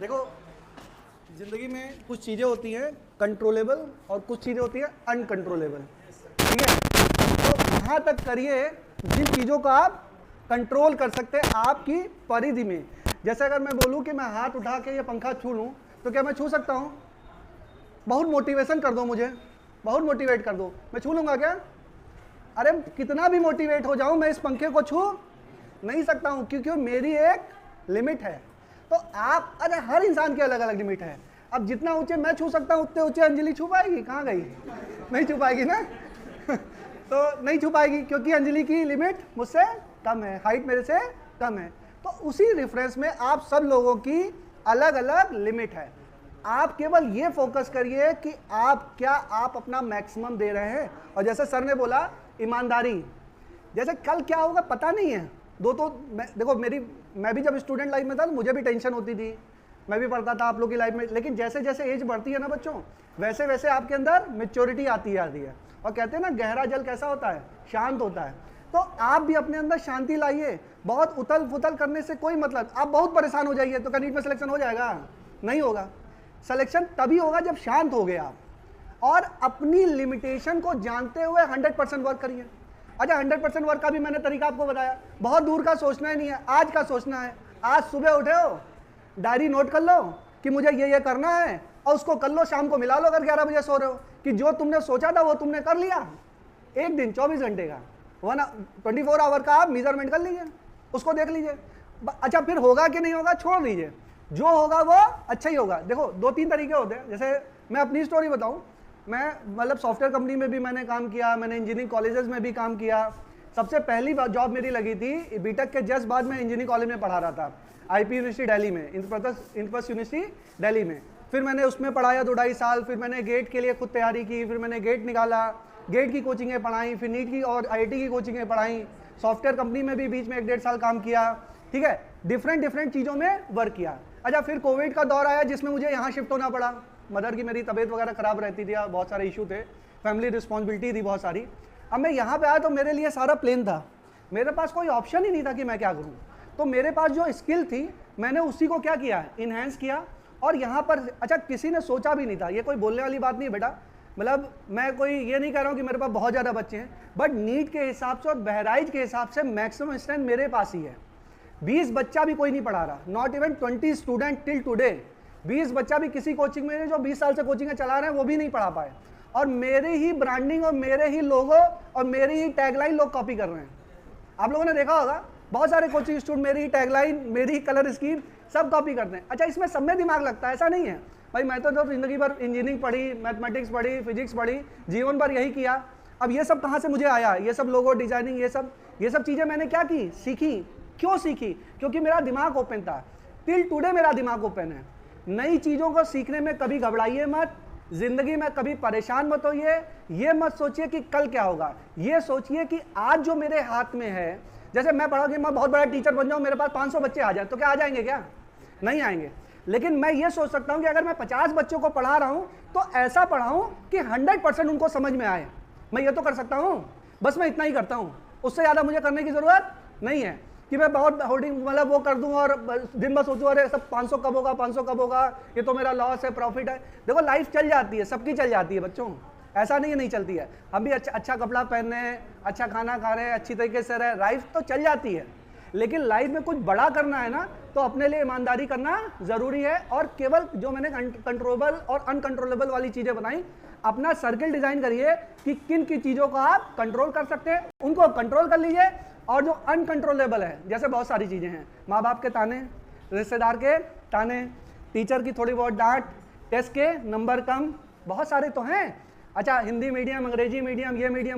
देखो, जिंदगी में कुछ चीज़ें होती हैं कंट्रोलेबल और कुछ चीज़ें होती हैं अनकंट्रोलेबल, ठीक है। तो वहाँ तक करिए जिन चीज़ों को आप कंट्रोल कर सकते हैं आपकी परिधि में। जैसे अगर मैं बोलूँ कि मैं हाथ उठा के ये पंखा छू लूँ, तो क्या मैं छू सकता हूँ? बहुत मोटिवेशन कर दो मुझे, बहुत मोटिवेट कर दो, मैं छू लूँगा क्या? अरे कितना भी मोटिवेट हो जाऊँ, मैं इस पंखे को छू नहीं सकता हूँ, क्योंकि मेरी एक लिमिट है। तो आप, अरे हर इंसान की अलग अलग लिमिट है। अब जितना ऊंचे मैं छू सकता हूँ उतने ऊंचे अंजलि छू पाएगी? कहाँ गई? नहीं छू पाएगी ना। तो नहीं छू पाएगी, क्योंकि अंजलि की लिमिट मुझसे कम है, हाइट मेरे से कम है। तो उसी रेफरेंस में आप सब लोगों की अलग अलग लिमिट है। आप केवल ये फोकस करिए कि आप अपना मैक्सिमम दे रहे हैं। और जैसे सर ने बोला ईमानदारी, जैसे कल क्या होगा पता नहीं है। देखो, मैं भी जब स्टूडेंट लाइफ में था मुझे भी टेंशन होती थी, मैं भी पढ़ता था आप लोग की लाइफ में। लेकिन जैसे जैसे एज बढ़ती है ना बच्चों, वैसे वैसे आपके अंदर मेच्योरिटी आती है। और कहते हैं ना, गहरा जल कैसा होता है? शांत होता है। तो आप भी अपने अंदर शांति लाइए। बहुत उथल फुथल करने से कोई मतलब, आप बहुत परेशान हो जाइए तो क्या नीट में सिलेक्शन हो जाएगा? नहीं होगा। सिलेक्शन तभी होगा जब शांत हो गए आप, और अपनी लिमिटेशन को जानते हुए 100% वर्क करिए। अच्छा, 100% वर्क का भी मैंने तरीका आपको बताया। बहुत दूर का सोचना ही नहीं है, आज का सोचना है। आज सुबह उठे हो, डायरी नोट कर लो कि मुझे ये करना है, और उसको कर लो। शाम को मिला लो अगर 11 बजे सो रहे हो, कि जो तुमने सोचा था वो तुमने कर लिया। एक दिन 24 घंटे का 24 आवर का आप मेजरमेंट कर लीजिए, उसको देख लीजिए। अच्छा, फिर होगा कि नहीं होगा छोड़ दीजिए, जो होगा वो अच्छा ही होगा। देखो, 2-3 तरीके होते हैं। जैसे मैं अपनी स्टोरी बताऊं, मैं मतलब सॉफ्टवेयर कंपनी में भी मैंने काम किया, मैंने इंजीनियरिंग कॉलेजेस में भी काम किया। सबसे पहली जॉब मेरी लगी थी बीटेक के जस्ट बाद, मैं इंजीनियरिंग कॉलेज में पढ़ा रहा था, आईपी यूनिवर्सिटी दिल्ली में, इंद्रप्रस्थ यूनिवर्सिटी दिल्ली में। फिर मैंने उसमें पढ़ाया 2-2.5 साल। फिर मैंने गेट के लिए खुद तैयारी की, फिर मैंने गेट निकाला, गेट की कोचिंगें पढ़ाई, फिर नीट की और आईआईटी की कोचिंगें पढ़ाई। सॉफ्टवेयर कंपनी में भी बीच में 1-1.5 साल काम किया, ठीक है। डिफरेंट चीज़ों में वर्क किया। अच्छा, फिर कोविड का दौर आया जिसमें मुझे यहाँ शिफ्ट होना पड़ा। मदर की मेरी तबीयत वगैरह खराब रहती थी, बहुत सारे इशू थे, फैमिली रिस्पॉन्सिबिलिटी थी बहुत सारी। अब मैं यहाँ पे आया तो मेरे लिए सारा प्लेन था, मेरे पास कोई ऑप्शन ही नहीं था कि मैं क्या करूँ। तो मेरे पास जो स्किल थी मैंने उसी को क्या किया, इन्हेंस किया। और यहाँ पर अच्छा, किसी ने सोचा भी नहीं था, ये कोई बोलने वाली बात नहीं बेटा, मतलब मैं कोई ये नहीं कह रहा हूँ कि मेरे पास बहुत ज़्यादा बच्चे हैं, बट नीट के हिसाब से और बहराइच के हिसाब से मैक्सिमम स्ट्रेंथ मेरे पास ही है। 20 बच्चा भी कोई नहीं पढ़ा रहा, not even 20 student till today. 20 बच्चा भी किसी कोचिंग में जो 20 साल से कोचिंग चला रहे हैं वो भी नहीं पढ़ा पाए। और मेरे ही ब्रांडिंग और मेरे ही लोगो और मेरी ही टैगलाइन लोग कॉपी कर रहे हैं। आप लोगों ने देखा होगा, बहुत सारे कोचिंग स्टूडेंट मेरी ही टैगलाइन, मेरी ही कलर स्कीम सब कॉपी करते हैं। अच्छा, इसमें सब में दिमाग लगता है? ऐसा नहीं है भाई, मैं तो जिंदगी भर इंजीनियरिंग पढ़ी, मैथमेटिक्स पढ़ी, फिजिक्स पढ़ी, जीवन भर यही किया। अब ये सब कहाँ से मुझे आया? ये सब लोगो डिजाइनिंग, ये सब चीज़ें मैंने क्या की, सीखी। क्यों सीखी? क्योंकि मेरा दिमाग ओपन था। टिल टुडे मेरा दिमाग ओपन है। नई चीज़ों को सीखने में कभी घबराइए मत, जिंदगी में कभी परेशान मत होइए। ये मत सोचिए कि कल क्या होगा, ये सोचिए कि आज जो मेरे हाथ में है। जैसे मैं पढ़ा कि मैं बहुत बड़ा टीचर बन जाऊँ, मेरे पास 500 बच्चे आ जाए, तो क्या आ जाएंगे? क्या नहीं आएंगे। लेकिन मैं ये सोच सकता हूँ कि अगर मैं 50 बच्चों को पढ़ा रहा हूँ तो ऐसा पढ़ाऊँ कि 100% उनको समझ में आए। मैं ये तो कर सकता हूँ, बस मैं इतना ही करता हूँ, उससे ज़्यादा मुझे करने की ज़रूरत नहीं है कि मैं बहुत होर्डिंग मतलब वो कर दूं और दिन भर सोचूं अरे सब 500 कब होगा, 500 कब होगा, ये तो मेरा लॉस है, प्रॉफिट है। देखो, लाइफ चल जाती है, सबकी चल जाती है बच्चों, ऐसा नहीं है नहीं चलती है। हम भी अच्छा कपड़ा पहन रहे हैं, अच्छा खाना खा रहे हैं, अच्छी तरीके से रहे, लाइफ तो चल जाती है। लेकिन लाइफ में कुछ बड़ा करना है ना, तो अपने लिए ईमानदारी करना ज़रूरी है। और केवल जो मैंने कंट्रोलेबल और अनकंट्रोलेबल वाली चीज़ें बनाई, अपना सर्किल डिज़ाइन करिए कि किन की चीज़ों को आप कंट्रोल कर सकते हैं, उनको कंट्रोल कर लीजिए। और जो अनकंट्रोलेबल है, जैसे बहुत सारी चीज़ें हैं, माँ बाप के ताने, रिश्तेदार के ताने, टीचर की थोड़ी बहुत डांट, टेस्ट के नंबर कम, बहुत सारे तो हैं। अच्छा, हिंदी मीडियम, अंग्रेजी मीडियम, ये मीडियम